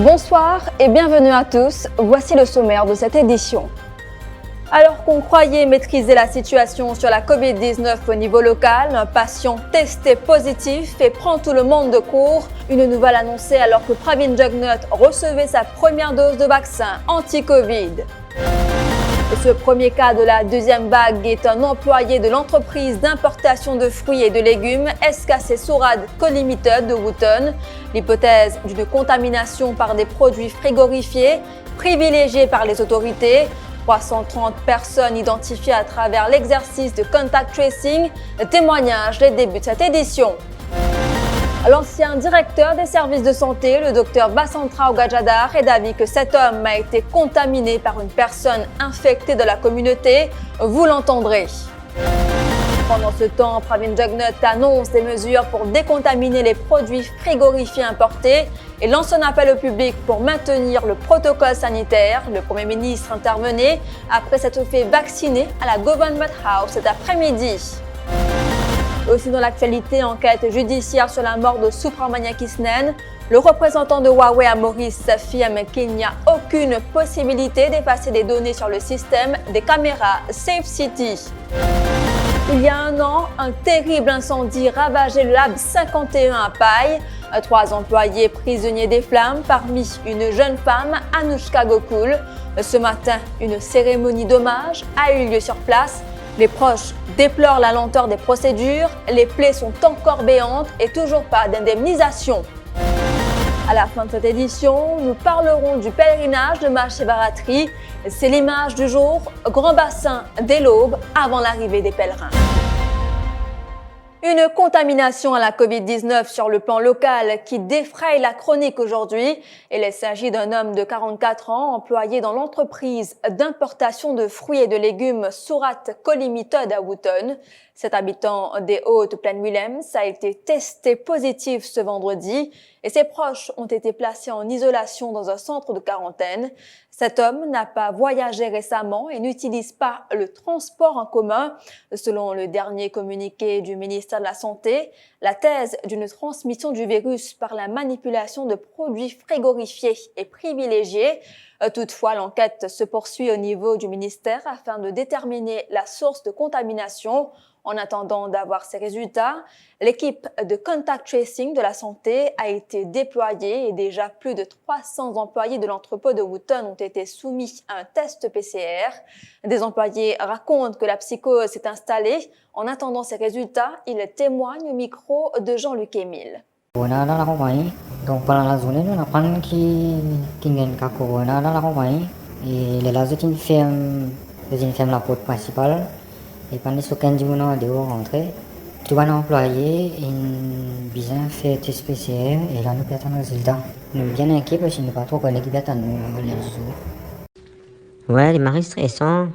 Bonsoir et bienvenue à tous, voici le sommaire de cette édition. Alors qu'on croyait maîtriser la situation sur la Covid-19 au niveau local, un patient testé positif et prend tout le monde de court. Une nouvelle annoncée alors que Pravin Jugnauth recevait sa première dose de vaccin anti-Covid. Ce premier cas de la deuxième vague est un employé de l'entreprise d'importation de fruits et de légumes SKC Sourad Co Limited de Wootton. L'hypothèse d'une contamination par des produits frigorifiés privilégiée par les autorités. 330 personnes identifiées à travers l'exercice de contact tracing. Témoignage les débuts de cette édition. L'ancien directeur des services de santé, le docteur Basantra Ogajadar, est d'avis que cet homme a été contaminé par une personne infectée de la communauté. Vous l'entendrez. Pendant ce temps, Pravin Jugnauth annonce des mesures pour décontaminer les produits frigorifiés importés et lance un appel au public pour maintenir le protocole sanitaire. Le Premier ministre intervenait après s'être fait vacciner à la Government House cet après-midi. Aussi dans l'actualité, enquête judiciaire sur la mort de Subramania Kisnen. Le représentant de Huawei à Maurice affirme qu'il n'y a aucune possibilité d'effacer des données sur le système des caméras Safe City. Il y a un an, un terrible incendie ravageait le Lab 51 à Paille. 3 employés prisonniers des flammes, parmi une jeune femme, Anushka Gokul. Ce matin, une cérémonie d'hommage a eu lieu sur place. Les proches déplorent la lenteur des procédures, les plaies sont encore béantes et toujours pas d'indemnisation. À la fin de cette édition, nous parlerons du pèlerinage de Mahashivaratri. C'est l'image du jour, grand bassin dès l'aube avant l'arrivée des pèlerins. Une contamination à la Covid-19 sur le plan local qui défraye la chronique aujourd'hui. Il s'agit d'un homme de 44 ans employé dans l'entreprise d'importation de fruits et de légumes Surat Co Limited à Wootton. Cet habitant des Hautes-Plaines-Willems a été testé positif ce vendredi et ses proches ont été placés en isolation dans un centre de quarantaine. Cet homme n'a pas voyagé récemment et n'utilise pas le transport en commun. Selon le dernier communiqué du ministère de la Santé, la thèse d'une transmission du virus par la manipulation de produits frigorifiés est privilégiée. Toutefois, l'enquête se poursuit au niveau du ministère afin de déterminer la source de contamination. En attendant d'avoir ces résultats, l'équipe de contact tracing de la santé a été déployée et déjà plus de 300 employés de l'entrepôt de Wootton ont été soumis à un test PCR. Des employés racontent que la psychose s'est installée. En attendant ces résultats, ils témoignent au micro de Jean-Luc Émile. Donc pendant la journée, nous apprenons qu'il y a un cas corona dans la compagnie. Et les là, c'est une ferme la porte principale. Et pendant ce 15 jours, on est rentré. Tout un employé, une bien fait test PCR et là, nous perdons le résultat. Nous sommes bien inquiets parce que nous ne pas trop connaître qui perdons les jours. Ouais, les maris stressants.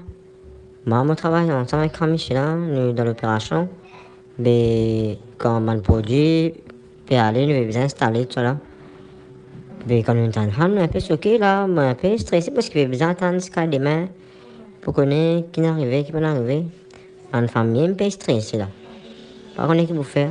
Moi, mon travail, ensemble avec Michel, nous dans l'opération. Mais quand on a le produit, puis aller, nous devons installer tout ça. Mais quand nous sommes un peu choqués, là, on est un peu stressé parce qu'il y a besoin d'attendre jusqu'à demain pour connaître qui est arrivé, qui peut arriver. Une famille un peu stressée là. Pas qu'on est qui vous faire.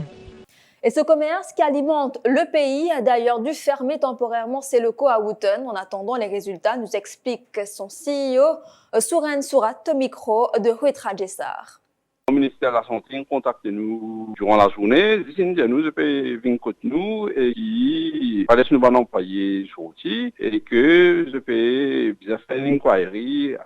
Et ce commerce qui alimente le pays a d'ailleurs dû fermer temporairement ses locaux à Wootton. En attendant les résultats, nous explique son CEO, Suren Surat, au micro de Huit Rajessar. Le ministère de la Santé contacte nous durant la journée. Nous peux venir contre nous et qui laisse nous pas employer sortir et que je peux bien faire une inquiry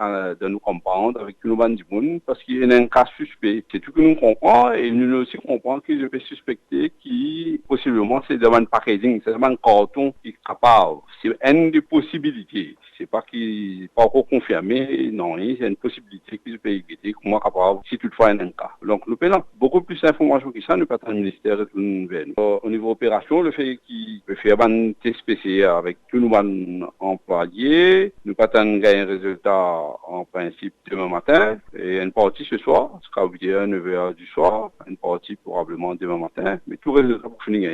de nous comprendre avec nous ban du monde parce qu'il y a un cas suspect. C'est tout que nous comprenons et nous aussi comprenons que je peux suspecter qui possiblement c'est devant packaging, c'est devant carton qui est capable. C'est une des possibilités. C'est pas qui pas encore confirmé, non, c'est une possibilité que je peux éviter, moi capable si toutefois un un cas. Donc, nous prenons beaucoup plus d'informations que ça, nous pas dans le ministère de tout vers nous. Au niveau opération, le fait qu'il peut faire un test PCR avec tous nos employés, nous pas gagner un résultat en principe demain matin, et une partie ce soir, ce sera à 9h du soir, une partie probablement demain matin, mais tout résultat pour finir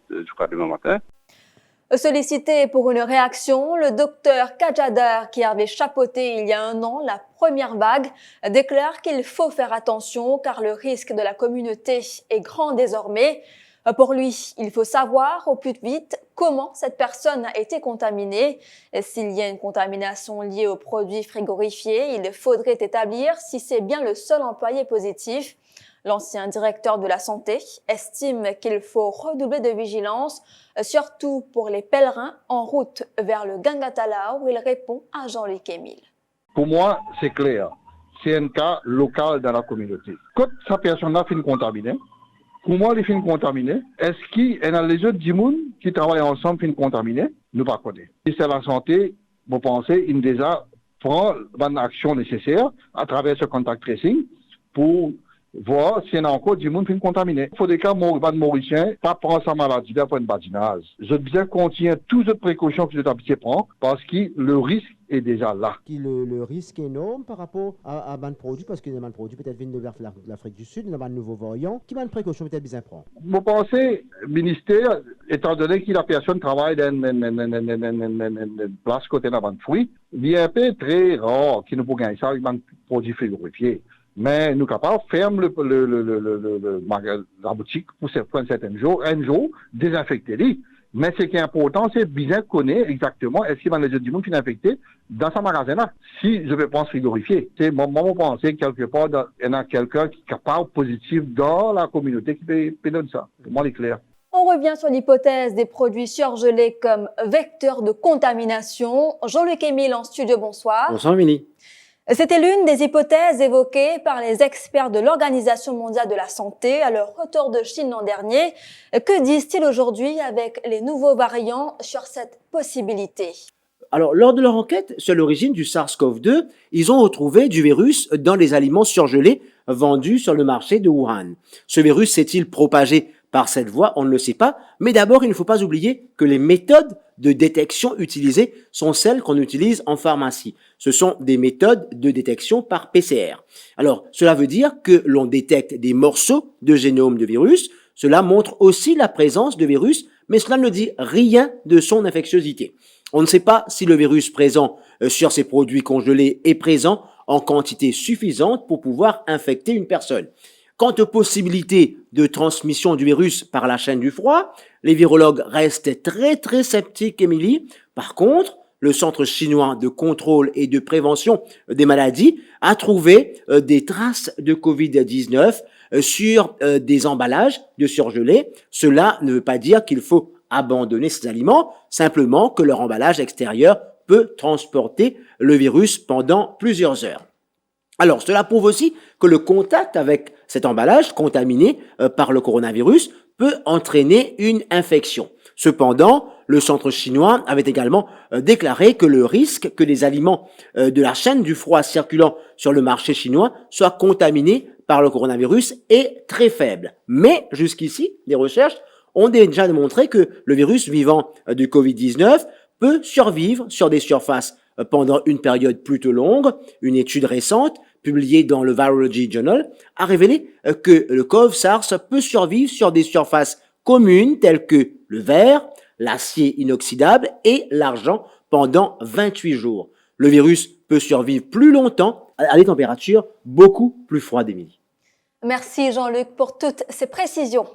jusqu'à demain matin. Sollicité pour une réaction, le docteur Kajadar, qui avait chapeauté il y a un an la première vague, déclare qu'il faut faire attention car le risque de la communauté est grand désormais. Pour lui, il faut savoir au plus vite comment cette personne a été contaminée. S'il y a une contamination liée aux produits frigorifiés, il faudrait établir si c'est bien le seul employé positif. L'ancien directeur de la santé estime qu'il faut redoubler de vigilance, surtout pour les pèlerins en route vers le Gangatala, où il répond à Jean-Luc Émile. Pour moi, c'est clair. C'est un cas local dans la communauté. Quand cette personne-là finit contaminée, pour moi, les films contaminés, est-ce qu'il y a les autres djimoun qui travaillent ensemble finissent contaminés? Nous pas connaissons. Si c'est la santé, vous pensez, il déjà prend l'action nécessaire à travers ce contact tracing pour voir s'il y en a encore du monde qui est contaminé. Il faut des cas mauriciens, pas prendre sa maladie pour une badinage. Je bien contient toutes les précautions que je dois prendre parce que le risque est déjà là. Le risque est énorme par rapport à un produit, parce que les produits peut-être viennent de l'Afrique du Sud, un nouveau variant. Quelle précaution peut-être bien prendre? Vous pensez, ministère, étant donné que la personne travaille dans une place côté d'un fruit, il y a un peu très rare qu'il ne peut gagner ça avec un produit frigorifié. Mais nous sommes capables de fermer la boutique pour un certain jour, désinfecter-les. Mais ce qui est important, c'est bien connaître exactement est-ce qu'il y a les autres du monde qui sont infectés dans ce magasin-là. Si je vais prendre frigorifié, c'est mon penser quelque part, il y en a quelqu'un qui est capable positif dans la communauté qui peut donner ça. Pour moi, c'est clair. On revient sur l'hypothèse des produits surgelés comme vecteurs de contamination. Jean-Luc Émile en studio, bonsoir. Bonsoir, Émilie. C'était l'une des hypothèses évoquées par les experts de l'Organisation mondiale de la santé à leur retour de Chine l'an dernier. Que disent-ils aujourd'hui avec les nouveaux variants sur cette possibilité? Alors, lors de leur enquête sur l'origine du SARS-CoV-2, ils ont retrouvé du virus dans les aliments surgelés vendus sur le marché de Wuhan. Ce virus s'est-il propagé par cette voie? On ne le sait pas. Mais d'abord, il ne faut pas oublier que les méthodes de détection utilisées sont celles qu'on utilise en pharmacie. Ce sont des méthodes de détection par PCR. Alors, cela veut dire que l'on détecte des morceaux de génome de virus. Cela montre aussi la présence de virus, mais cela ne dit rien de son infectiosité. On ne sait pas si le virus présent sur ces produits congelés est présent en quantité suffisante pour pouvoir infecter une personne. Quant aux possibilités de transmission du virus par la chaîne du froid, les virologues restent très sceptiques, Émilie. Par contre, le Centre chinois de contrôle et de prévention des maladies a trouvé des traces de Covid-19 sur des emballages de surgelés. Cela ne veut pas dire qu'il faut abandonner ces aliments, simplement que leur emballage extérieur peut transporter le virus pendant plusieurs heures. Alors, cela prouve aussi que le contact avec cet emballage contaminé par le coronavirus peut entraîner une infection. Cependant, le centre chinois avait également déclaré que le risque que les aliments de la chaîne du froid circulant sur le marché chinois soient contaminés par le coronavirus est très faible. Mais jusqu'ici, des recherches ont déjà démontré que le virus vivant du Covid-19 peut survivre sur des surfaces pendant une période plutôt longue. Une étude récente publiée dans le Virology Journal a révélé que le CoV-SARS peut survivre sur des surfaces communes telles que le verre, l'acier inoxydable et l'argent pendant 28 jours. Le virus peut survivre plus longtemps à des températures beaucoup plus froides, Émilie. Merci Jean-Luc pour toutes ces précisions.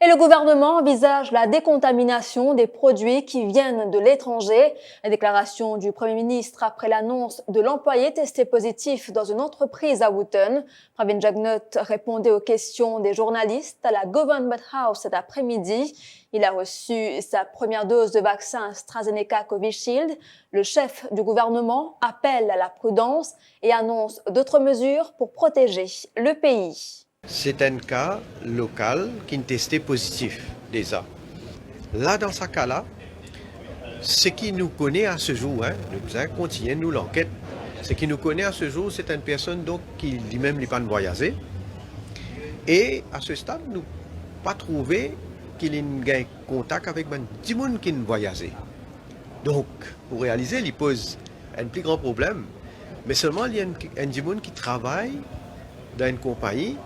Et le gouvernement envisage la décontamination des produits qui viennent de l'étranger. La déclaration du Premier ministre après l'annonce de l'employé testé positif dans une entreprise à Wootton. Pravin Jagnot répondait aux questions des journalistes à la Government House cet après-midi. Il a reçu sa première dose de vaccin AstraZeneca Covishield. Le chef du gouvernement appelle à la prudence et annonce d'autres mesures pour protéger le pays. C'est un cas local qui est testé positif déjà. Là, dans ce cas-là, ce qui nous connaît à ce jour, nous allons continuer l'enquête, ce qui nous connaît à ce jour, c'est une personne donc, qui lui-même n'est pas voyagé Et à ce stade, nous pas trouvé qu'il y ait un contact avec des gens qui voyagé. Donc, pour réaliser, il pose un plus grand problème. Mais seulement, il y a un gens qui travaille dans une compagnie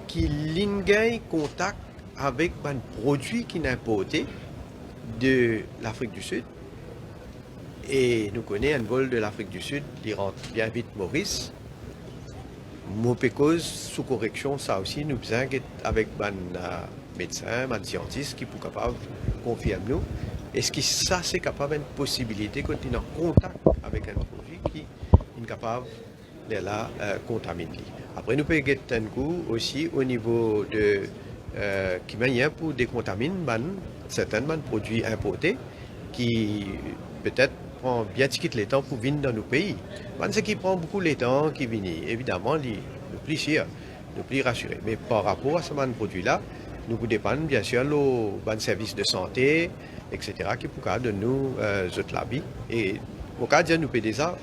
qui a un contact avec des produits qui sont importés de l'Afrique du Sud. Et nous connaissons un vol de l'Afrique du Sud, il rentre bien vite Maurice. Mopécose, sous correction, ça aussi, nous besoin avec des médecins, des scientifiques qui sont capables de confirmer nous. Est-ce que ça, c'est capable une possibilité quand il est en contact avec un produit qui est capable de la contaminer. Après, nous pouvons avoir un coup aussi au niveau de qui manière pour décontaminer certains produits importés qui peut-être prend bien de temps pour venir dans nos pays. Ce qui prend beaucoup de temps qui vient, évidemment, le plus cher, le plus rassuré. Mais par rapport à ce produit-là, nous dépendons bien sûr des services de santé, etc., qui peuvent de nous autres la vie. Et au cas de nous PDSA,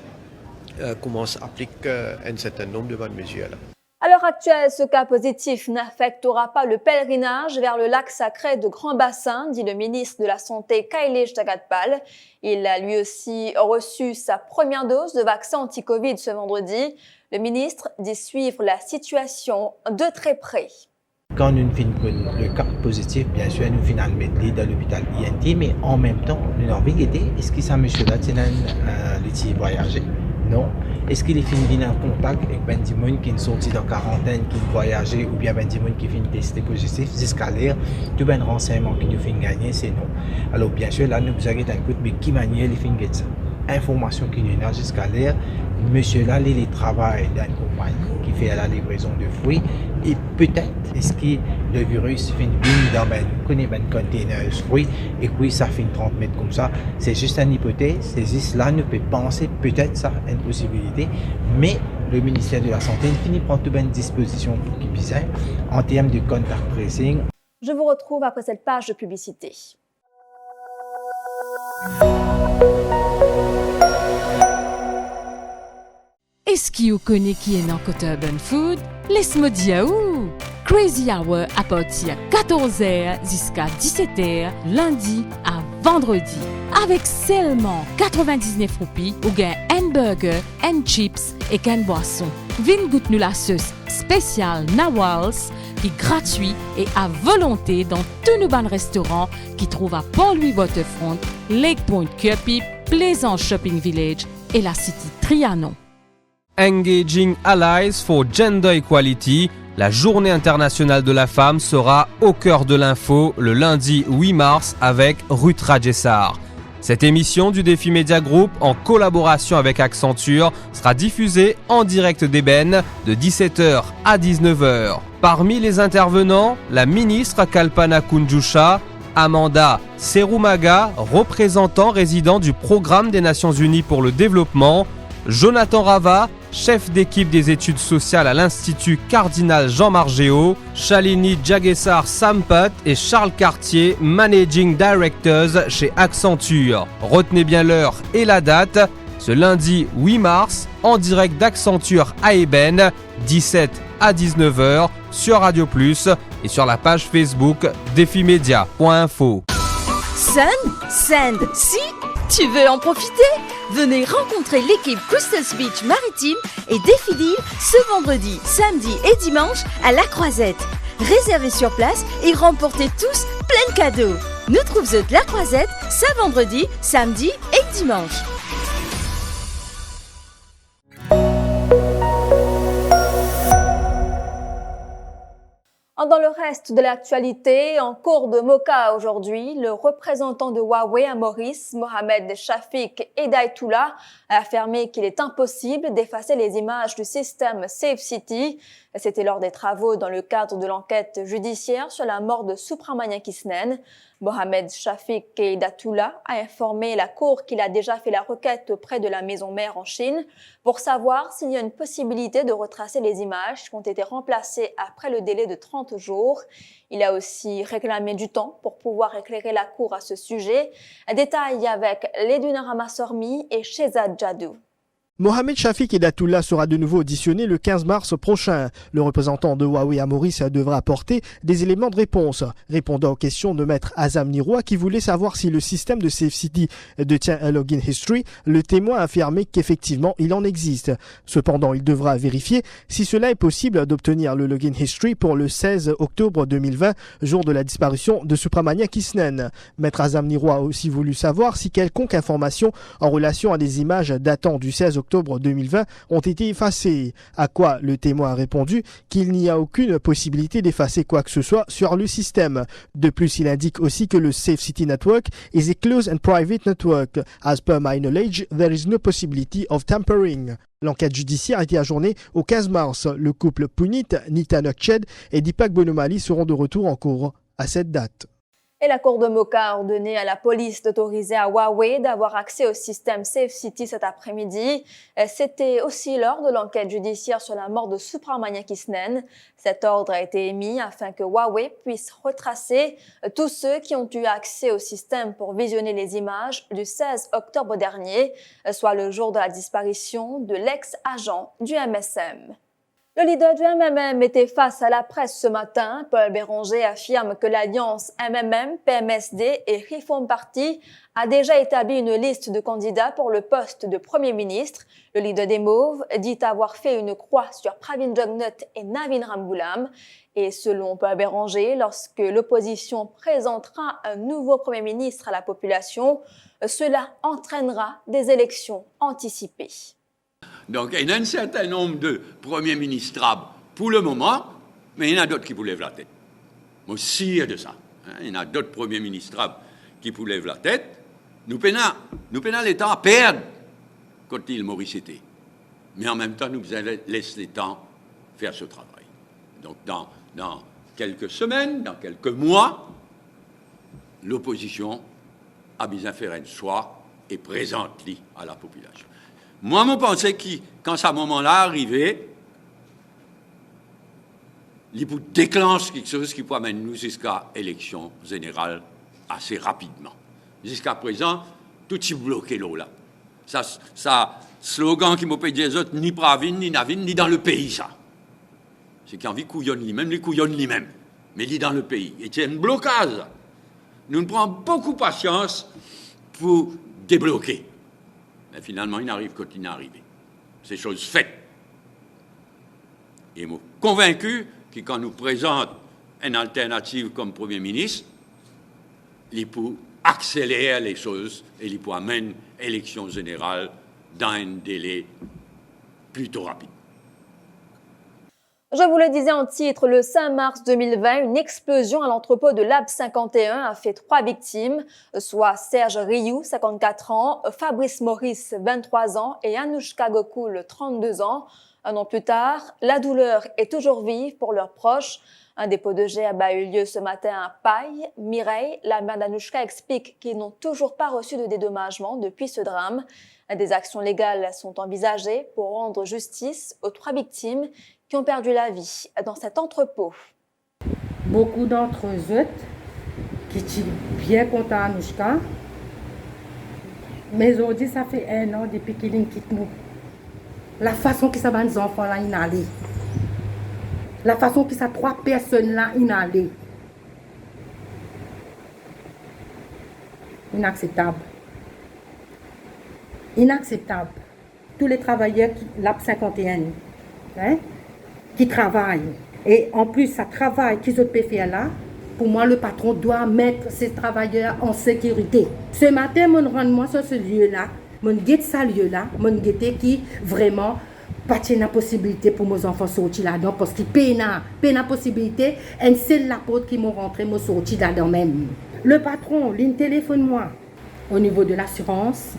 commence à appliquer un certain nombre de mesures. Là. À l'heure actuelle, ce cas positif n'affectera pas le pèlerinage vers le lac sacré de Grand Bassin, dit le ministre de la Santé Kailesh Jagatpal. Il a lui aussi reçu sa première dose de vaccin anti-Covid ce vendredi. Le ministre dit suivre la situation de très près. Quand nous finissons le cas positif, bien sûr, nous finissons mettre dans l'hôpital INT, mais en même temps, nous avons regardé, est-ce que ça monsieur-là, c'est voyager? Non. Est-ce qu'il est fini en contact avec des gens qui sont sortis de quarantaine, qui ont voyagé, ou bien des gens qui finissent testé positif, jusqu'à l'air, tout un renseignement qui nous fait gagner, c'est non. Alors, bien sûr, là, nous vous arrêtons un coup, mais qui manière les finit ça? Information qui nous a jusqu'à l'air, monsieur là, il travaille dans une compagnie qui fait la livraison de fruits, et peut-être, est-ce que le virus finit dans un container de fruits, et puis ça fait 30 mètres comme ça, c'est juste une hypothèse, c'est juste là, nous peut penser peut-être ça, une possibilité, mais le ministère de la Santé finit par prendre toute une disposition pour qu'il puisse en termes de contact tracing. Je vous retrouve après cette page de publicité. Est-ce que vous connaissez qui est dans côté Urban Food? Laisse-moi dire où! Crazy Hour à partir de 14h jusqu'à 17h, lundi à vendredi. Avec seulement 99 roupies, vous gagnez un burger, un chips et une boisson. Venez goûter nous la sauce spéciale Nawals qui est gratuit et à volonté dans tous nos bons restaurants qui trouvent à Port-Louis Waterfront, Lake Point Kirby, Plaisance Shopping Village et la City Trianon. Engaging Allies for Gender Equality, la journée internationale de la femme sera au cœur de l'info le lundi 8 mars avec Ruth Rajessar. Cette émission du Défi Media Group, en collaboration avec Accenture, sera diffusée en direct d'Ébène de 17h à 19h. Parmi les intervenants, la ministre Kalpana Kunjusha, Amanda Serumaga, représentant résident du Programme des Nations Unies pour le développement, Jonathan Rava, chef d'équipe des études sociales à l'Institut Cardinal Jean Margéo, Shalini Jagessar Sampath et Charles Cartier, Managing Directors chez Accenture. Retenez bien l'heure et la date, ce lundi 8 mars, en direct d'Accenture à Ébène, 17 à 19h, sur Radio Plus et sur la page Facebook défimedia.info. Sand, si tu veux en profiter, venez rencontrer l'équipe Crystals Beach Maritime et Défidil ce vendredi, samedi et dimanche à La Croisette. Réservez sur place et remportez tous plein de cadeaux. Nous trouvons La Croisette, ça vendredi, samedi et dimanche. Dans le reste de l'actualité, en cours de Mocha aujourd'hui, le représentant de Huawei à Maurice, Mohamed Shafik Edaitoula, a affirmé qu'il est impossible d'effacer les images du système Safe City. C'était lors des travaux dans le cadre de l'enquête judiciaire sur la mort de Subramanian Kisnen. Mohamed Shafik Edaitoula a informé la Cour qu'il a déjà fait la requête auprès de la maison mère en Chine pour savoir s'il y a une possibilité de retracer les images qui ont été remplacées après le délai de 30 jours. Il a aussi réclamé du temps pour pouvoir éclairer la Cour à ce sujet. Détail avec Leduna Ramasormi et Shehzad Jadou. Mohamed Shafik Edatoullah sera de nouveau auditionné le 15 mars prochain. Le représentant de Huawei à Maurice devra apporter des éléments de réponse. Répondant aux questions de maître Azam Niroy qui voulait savoir si le système de SafeCity détient un login history, le témoin a affirmé qu'effectivement il en existe. Cependant, il devra vérifier si cela est possible d'obtenir le login history pour le 16 octobre 2020, jour de la disparition de Supramania Kisnen. Maître Azam Niroy a aussi voulu savoir si quelconque information en relation à des images datant du 16 octobre 2020 ont été effacées. À quoi le témoin a répondu qu'il n'y a aucune possibilité d'effacer quoi que ce soit sur le système. De plus, il indique aussi que le SafeCity Network is a closed and private network. As per my knowledge, there is no possibility of tampering. L'enquête judiciaire a été ajournée au 15 mars. Le couple Punit, Nita Nokched et Deepak Bonomali seront de retour en cours à cette date. Et la Cour de Moka a ordonné à la police d'autoriser à Huawei d'avoir accès au système SafeCity cet après-midi. C'était aussi lors de l'enquête judiciaire sur la mort de Supramania Kisnen. Cet ordre a été émis afin que Huawei puisse retracer tous ceux qui ont eu accès au système pour visionner les images du 16 octobre dernier, soit le jour de la disparition de l'ex-agent du MSM. Le leader du MMM était face à la presse ce matin. Paul Béranger affirme que l'alliance MMM, PMSD et Reform Party a déjà établi une liste de candidats pour le poste de Premier ministre. Le leader des Mauves dit avoir fait une croix sur Pravin Jugnauth et Navin Ramgoolam. Et selon Paul Béranger, lorsque l'opposition présentera un nouveau Premier ministre à la population, cela entraînera des élections anticipées. Donc, il y a un certain nombre de premiers ministrables pour le moment, mais il y en a d'autres qui vous lèvent la tête. Moi aussi, il y a de ça. Il y en a d'autres premiers ministrables qui vous lèvent la tête. Nous peinons l'État à perdre quand il Maurice était. Mais en même temps, nous laissons l'État faire ce travail. Donc, dans quelques semaines, dans quelques mois, l'opposition a besoin de faire un choix et présente-le à la population. Moi, je pensais que quand ce moment-là arrivait, il déclenche quelque chose qui peut amener nous jusqu'à l'élection générale assez rapidement. Jusqu'à présent, tout est bloqué là. Ça slogan qui m'a dit les autres, ni Pravin, ni Navin, ni dans le pays, ça. C'est qu'il a envie de couillonner lui-même, les couillonne lui-même. Mais il est dans le pays. Et c'est un blocage. Nous prenons beaucoup de patience pour débloquer. Mais finalement, il n'arrive quand il n'est arrivé. C'est chose faite. Et je suis convaincu que quand nous présente une alternative comme Premier ministre, il peut accélérer les choses et il peut amener l'élection générale dans un délai plutôt rapide. Je vous le disais en titre, le 5 mars 2020, une explosion à l'entrepôt de Lab 51 a fait 3 victimes, soit Serge Rioux, 54 ans, Fabrice Maurice, 23 ans et Anouchka Gokul, 32 ans. Un an plus tard, la douleur est toujours vive pour leurs proches. Un dépôt de gerbe a eu lieu ce matin à Paille. Mireille, la mère d'Anouchka, explique qu'ils n'ont toujours pas reçu de dédommagement depuis ce drame. Des actions légales sont envisagées pour rendre justice aux 3 victimes qui ont perdu la vie dans cet entrepôt. Beaucoup d'entre eux qui sont bien contents Anouchka, mais aujourd'hui ça fait 1 an depuis qu'ils quittent nous. La façon que ça va les enfants là inhaler, la façon que ça 3 personnes là inhaler, inacceptable. Inacceptable. Tous les travailleurs Lab 51, qui travaillent. Et en plus, ça travail qu'ils ont pu faire là, pour moi, le patron doit mettre ses travailleurs en sécurité. Ce matin, mon rendement sur ce lieu-là, mon guette ce lieu-là, mon guette qui vraiment pas la possibilité pour mes enfants sortir là-dedans, parce qu'ils paient la possibilité, et c'est la porte qui m'ont rentré, m'ont sorti là-dedans même. Le patron, il téléphone-moi. Au niveau de l'assurance,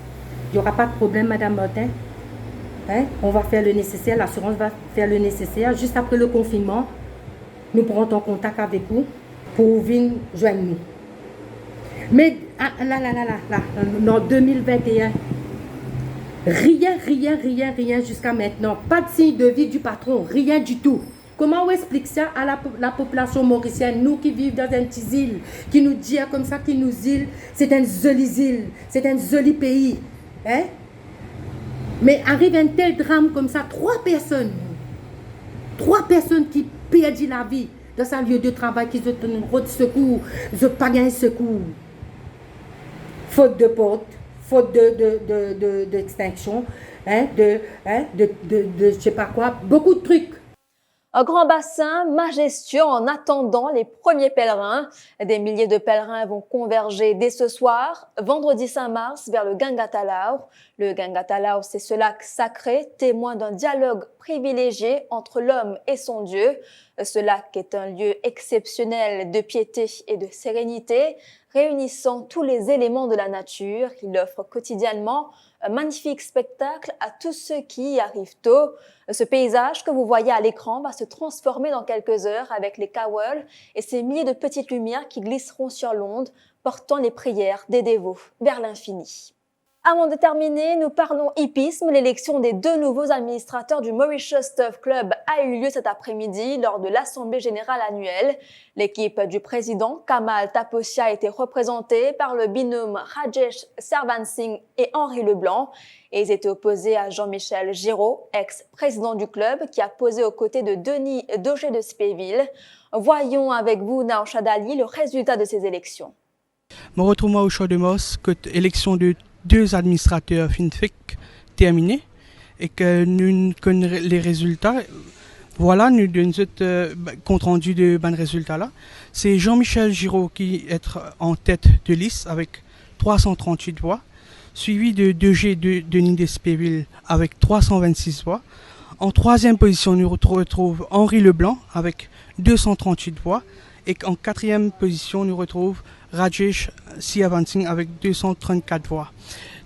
il n'y aura pas de problème, Madame Martin. On va faire le nécessaire, l'assurance va faire le nécessaire. Juste après le confinement, nous pourrons en contact avec vous pour venir joindre nous. Mais en 2021, rien jusqu'à maintenant. Pas de signe de vie du patron, rien du tout. Comment on explique ça à la population mauricienne, nous qui vivons dans un petit île, qui nous dit comme ça, qui nous île, c'est un joli île, c'est un joli pays. Mais arrive un tel drame comme ça, 3 personnes qui perdent la vie dans ce lieu de travail, qui ont un secours, ils n'ont pas gagné secours. Faute de porte, faute d'extinction, je sais pas quoi, beaucoup de trucs. Un grand bassin majestueux en attendant les premiers pèlerins. Des milliers de pèlerins vont converger dès ce soir, vendredi 5 mars, vers le Gangatalaur. Le Gangatalaur, c'est ce lac sacré, témoin d'un dialogue privilégié entre l'homme et son Dieu. Ce lac est un lieu exceptionnel de piété et de sérénité, réunissant tous les éléments de la nature. Il offre quotidiennement un magnifique spectacle à tous ceux qui y arrivent tôt. Ce paysage que vous voyez à l'écran va se transformer dans quelques heures avec les cowls et ces milliers de petites lumières qui glisseront sur l'onde, portant les prières des dévots vers l'infini. Avant de terminer, nous parlons hippisme. L'élection des 2 nouveaux administrateurs du Mauritius Turf Club a eu lieu cet après-midi lors de l'Assemblée générale annuelle. L'équipe du président Kamal Taposia a été représentée par le binôme Rajesh Servansingh et Henri Leblanc. Et ils étaient opposés à Jean-Michel Giraud, ex-président du club, qui a posé aux côtés de Denis Dogé de Spéville. Voyons avec vous, Naouchad Ali, le résultat de ces élections. Je retrouve au Champ de Mars que l'élection de 2 administrateurs FinFIC terminée et que nous connaissons les résultats. Voilà, nous donnons compte rendu de ban résultats là. C'est Jean-Michel Giraud qui est en tête de liste avec 338 voix, suivi de Denis Despéville avec 326 voix. En 3e position, nous retrouvons Henri Leblanc avec 238 voix et en 4e position, nous retrouvons Rajesh Servansingh avec 234 voix.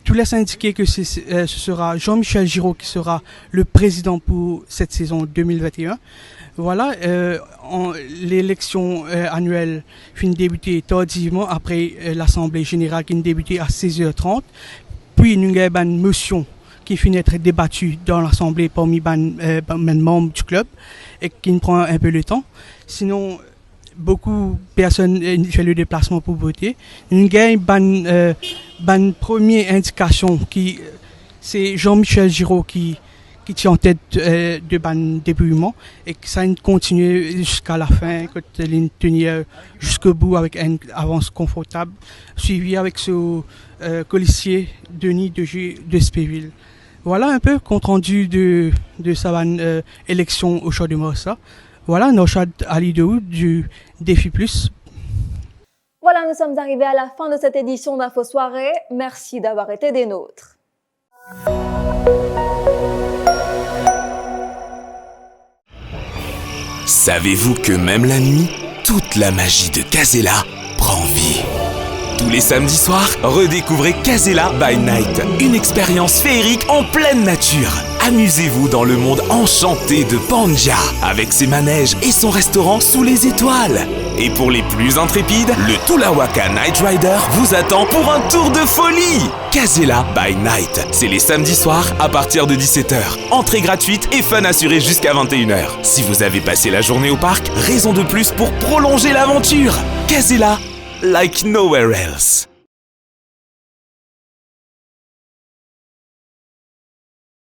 Tout laisse indiquer que ce sera Jean-Michel Giraud qui sera le président pour cette saison 2021. Voilà, l'élection annuelle finit débuter tardivement après l'Assemblée générale qui débutait à 16h30. Puis nous avons une motion qui finit être débattue dans l'Assemblée parmi les membres du club et qui prend un peu de temps. Sinon, beaucoup de personnes font le déplacement pour voter. Nous avons une première indication qui c'est Jean-Michel Giraud qui tient en tête de ban dépouillement et que ça continue jusqu'à la fin, que il tenir jusqu'au bout avec une avance confortable, suivi avec ce colissier Denis de Spéville. Voilà un peu compte rendu de sa élection au Champ de Mars. Voilà, Naouchad Ali du Défi Plus. Voilà, nous sommes arrivés à la fin de cette édition d'Info Soirée. Merci d'avoir été des nôtres. Savez-vous que même la nuit, toute la magie de Casella prend vie? Tous les samedis soirs, redécouvrez Casella by Night, une expérience féerique en pleine nature. Amusez-vous dans le monde enchanté de Panja, avec ses manèges et son restaurant sous les étoiles. Et pour les plus intrépides, le Tulawaka Night Rider vous attend pour un tour de folie. Casella by Night, c'est les samedis soirs à partir de 17h. Entrée gratuite et fun assuré jusqu'à 21h. Si vous avez passé la journée au parc, raison de plus pour prolonger l'aventure. Casella, like nowhere else.